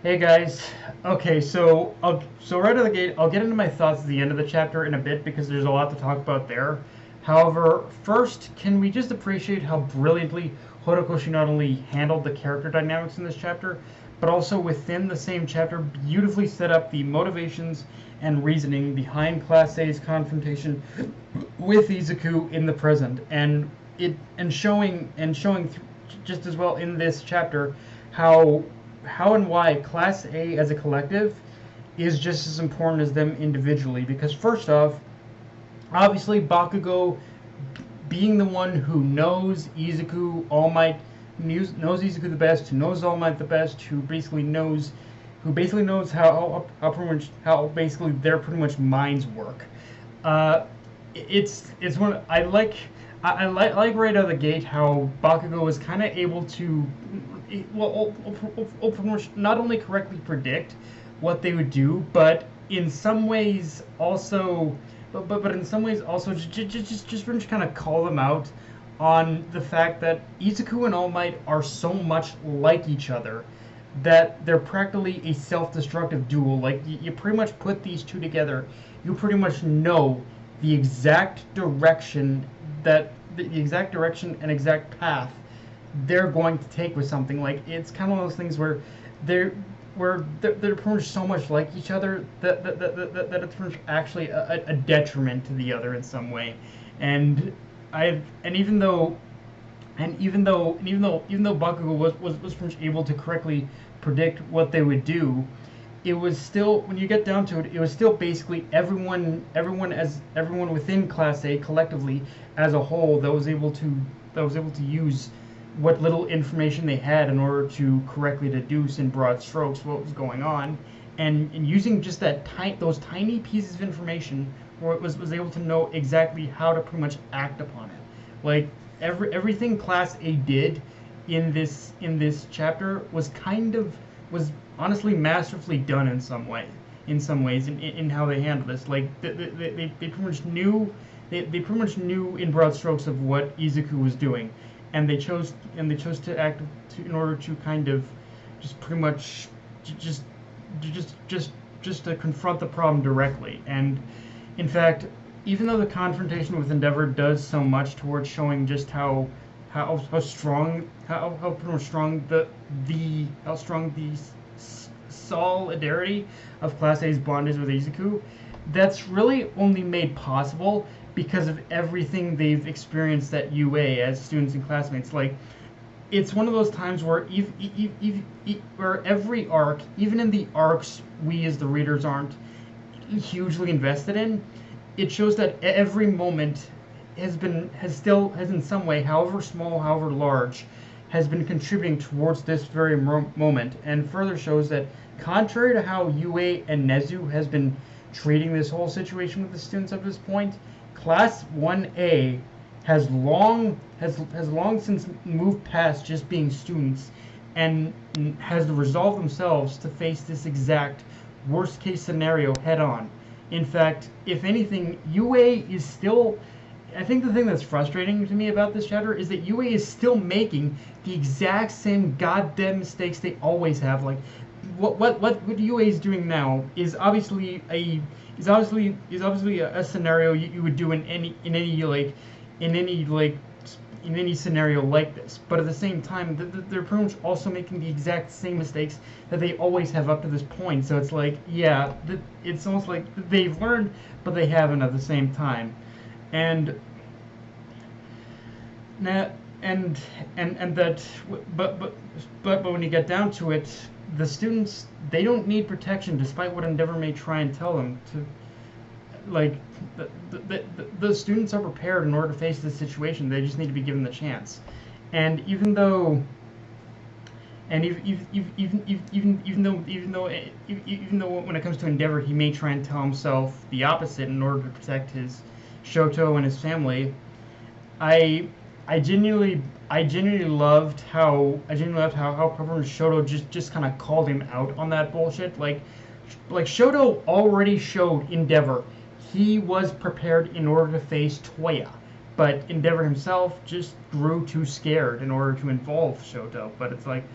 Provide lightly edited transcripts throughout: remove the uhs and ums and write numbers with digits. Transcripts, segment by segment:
Hey guys. Okay, so right out of the gate, I'll get into my thoughts at the end of the chapter in a bit because there's a lot to talk about there. However, first, can we just appreciate how brilliantly Horikoshi not only handled the character dynamics in this chapter, but also within the same chapter beautifully set up the motivations and reasoning behind Class A's confrontation with Izuku in the present, and showing just as well in this chapter how and why Class A as a collective is just as important as them individually. Because first off, obviously Bakugo being the one who knows Izuku, All Might knows Izuku the best, who knows All Might the best, who basically knows how basically their pretty much minds work. Uh, it's one I like right out of the gate how Bakugo was kind of able to, well, not only correctly predict what they would do, but in some ways also, but in some ways also just kind of call them out on the fact that Izuku and All Might are so much like each other that they're practically a self-destructive duel. Like you pretty much put these two together, you pretty much know the exact direction the exact direction and exact path they're going to take with something. Like it's kind of one of those things where they're pretty much so much like each other that it's pretty much actually a detriment to the other in some way. And I and even though Bakugo was pretty much able to correctly predict what they would do, it was still, when you get down to it, it was still basically everyone within Class A collectively as a whole that was able to use what little information they had in order to correctly deduce in broad strokes what was going on, and using just those tiny pieces of information, where it was able to know exactly how to pretty much act upon it. Like everything Class A did in this chapter was honestly masterfully done in some ways in how they handled this. Like they pretty much knew they pretty much knew in broad strokes of what Izuku was doing, and they chose to act in order to kind of just pretty much just just to confront the problem directly. And in fact, even though the confrontation with Endeavor does so much towards showing just how strong how pretty much strong the how strong the solidarity of Class A's bond is with Izuku, that's really only made possible because of everything they've experienced at UA as students and classmates. Like, it's one of those times where every arc, even in the arcs we as the readers aren't hugely invested in, it shows that every moment has in some way, however small, however large, has been contributing towards this very moment, and further shows that, contrary to how UA and Nezu has been treating this whole situation with the students up to this point, Class 1A has long since moved past just being students and has resolved themselves to face this exact worst case scenario head on. In fact, if anything, UA is still, I think the thing that's frustrating to me about this chapter is that UA is still making the exact same goddamn mistakes they always have. Like, what UA is doing now is obviously a scenario you would do in any scenario like this. But at the same time, they're pretty much also making the exact same mistakes that they always have up to this point. So it's like, yeah, it's almost like they've learned, but they haven't at the same time. And now, and that, but when you get down to it, the students, they don't need protection, despite what Endeavor may try and tell them to. Like, the students are prepared in order to face this situation. They just need to be given the chance. And even though when it comes to Endeavor, he may try and tell himself the opposite in order to protect his Shoto and his family, I genuinely loved how Pepper and Shoto just kind of called him out on that bullshit. Like Shoto already showed Endeavor he was prepared in order to face Toya, but Endeavor himself just grew too scared in order to involve Shoto. But it's like,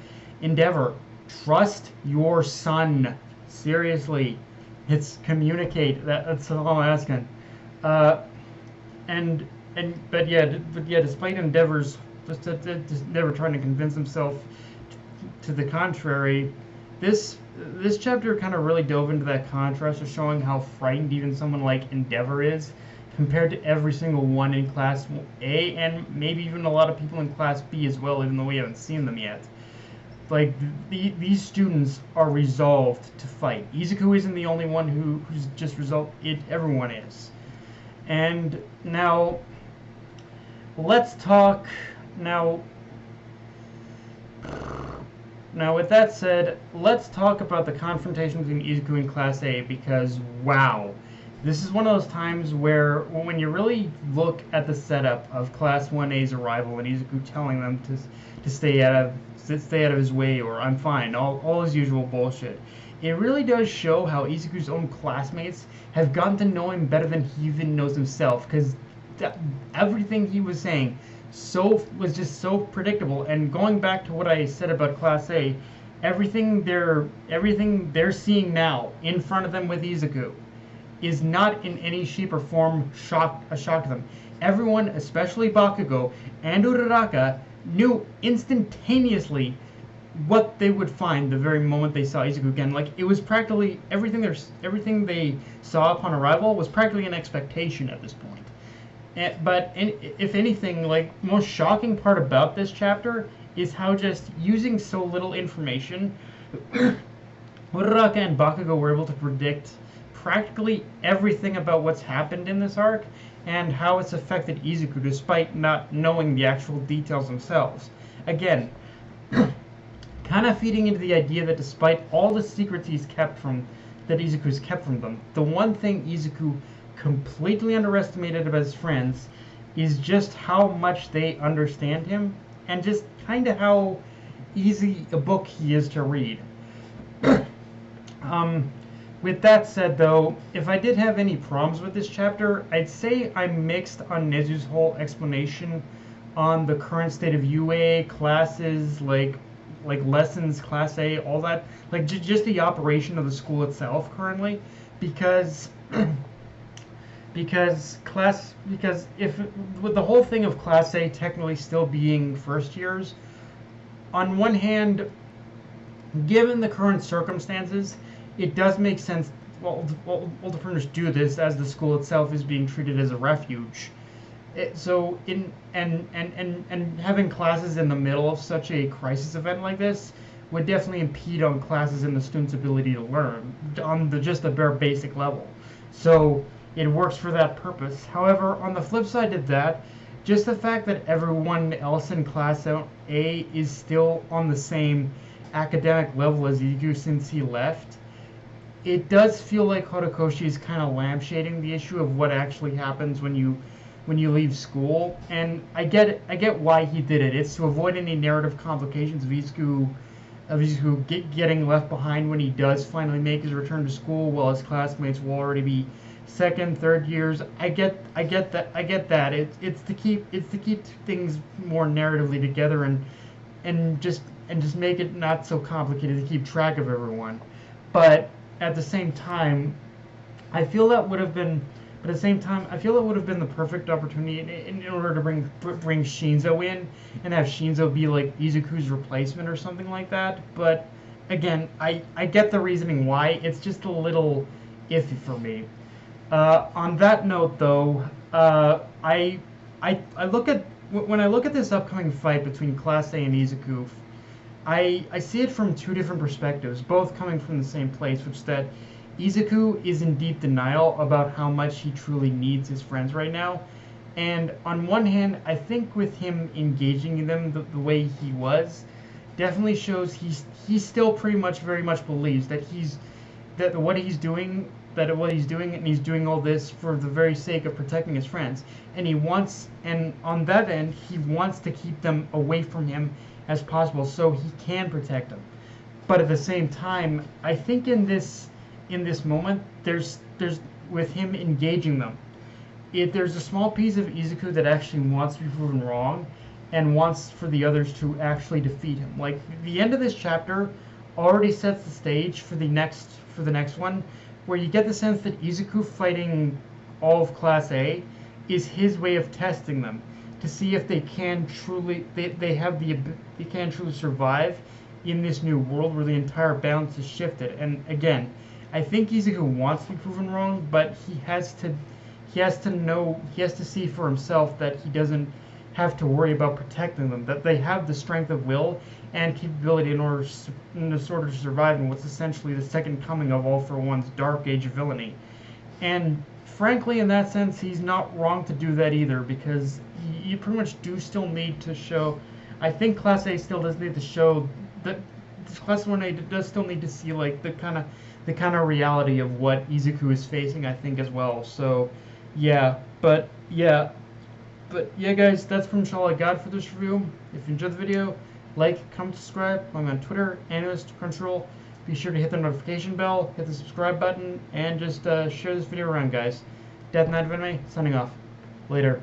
Endeavor, Trust your son. Seriously, it's communicate. That's all I'm asking. Uh, and but yeah, despite Endeavor's just never trying to convince himself to the contrary, this this chapter kind of really dove into that contrast of showing how frightened even someone like Endeavor is compared to every single one in Class A and maybe even a lot of people in Class B as well, even though we haven't seen them yet. Like these students are resolved to fight. Izuku isn't the only one who's just resolved. Everyone is. And now let's talk now. Now, with that said, let's talk about the confrontation between Izuku and Class A because, wow, this is one of those times where when you really look at the setup of Class 1A's arrival and Izuku telling them to stay out of his way or I'm fine, all his usual bullshit, it really does show how Izuku's own classmates have gotten to know him better than he even knows himself because everything he was saying was just so predictable. And going back to what I said about Class A, everything they're seeing now in front of them with Izuku is not in any shape or form a shock to them. Everyone, especially Bakugo and Uraraka, knew instantaneously what they would find the very moment they saw Izuku again. Like it was practically everything they saw upon arrival was practically an expectation at this point. But if anything, like most shocking part about this chapter is how just using so little information, Uraraka and Bakugo were able to predict practically everything about what's happened in this arc and how it's affected Izuku despite not knowing the actual details themselves. Again, kind of feeding into the idea that despite all the secrets Izuku's kept from them, the one thing Izuku completely underestimated about his friends is just how much they understand him and just kind of how easy a book he is to read. With that said, though, if I did have any problems with this chapter, I'd say I'm mixed on Nezu's whole explanation on the current state of UA, classes, like lessons, Class A, all that, like just the operation of the school itself currently, because if with the whole thing of Class A technically still being first years, on one hand, given the current circumstances, it does make sense. Well, the printers do this as the school itself is being treated as a refuge. And having classes in the middle of such a crisis event like this would definitely impede on classes and the students' ability to learn on just the bare basic level. So it works for that purpose. However, on the flip side of that, just the fact that everyone else in Class A is still on the same academic level as Izuku since he left, it does feel like Horikoshi is kind of lampshading the issue of what actually happens when you leave school. And I get why he did it. It's to avoid any narrative complications of Izuku getting left behind when he does finally make his return to school, while his classmates will already be second, third years. I get that. It's to keep things more narratively together and just make it not so complicated to keep track of everyone. But at the same time, I feel that would have been the perfect opportunity in order to bring Shinzo in and have Shinzo be like Izuku's replacement or something like that. But again, I get the reasoning why. It's just a little iffy for me. On that note, though, I look at when I look at this upcoming fight between Class A and Izuku, I see it from two different perspectives, both coming from the same place, which is that Izuku is in deep denial about how much he truly needs his friends right now. And on one hand, I think with him engaging in them the way he was, definitely shows he still pretty much very much believes that what he's doing and he's doing all this for the very sake of protecting his friends. And on that end, he wants to keep them away from him as possible so he can protect them. But at the same time, I think in this moment, there's with him engaging them, there's a small piece of Izuku that actually wants to be proven wrong and wants for the others to actually defeat him. Like the end of this chapter already sets the stage for the next one, where you get the sense that Izuku fighting all of Class A is his way of testing them to see if they can truly they can truly survive in this new world where the entire balance is shifted. And again, I think Izuku wants to be proven wrong, but he has to see for himself that he doesn't have to worry about protecting them, that they have the strength of will and capability in order to survive in what's essentially the second coming of All for One's dark age of villainy. And frankly, in that sense, he's not wrong to do that either, because you pretty much do still need to show. I think Class A still does need to show that Class 1A does still need to see like the kind of reality of what Izuku is facing, I think, as well. So but guys, that's pretty much all I got for this review. If you enjoyed the video, like, comment, subscribe. I'm on Twitter, Analyst Crunchyroll. Be sure to hit the notification bell, hit the subscribe button, and just share this video around, guys. Death Knight of Anime, signing off. Later.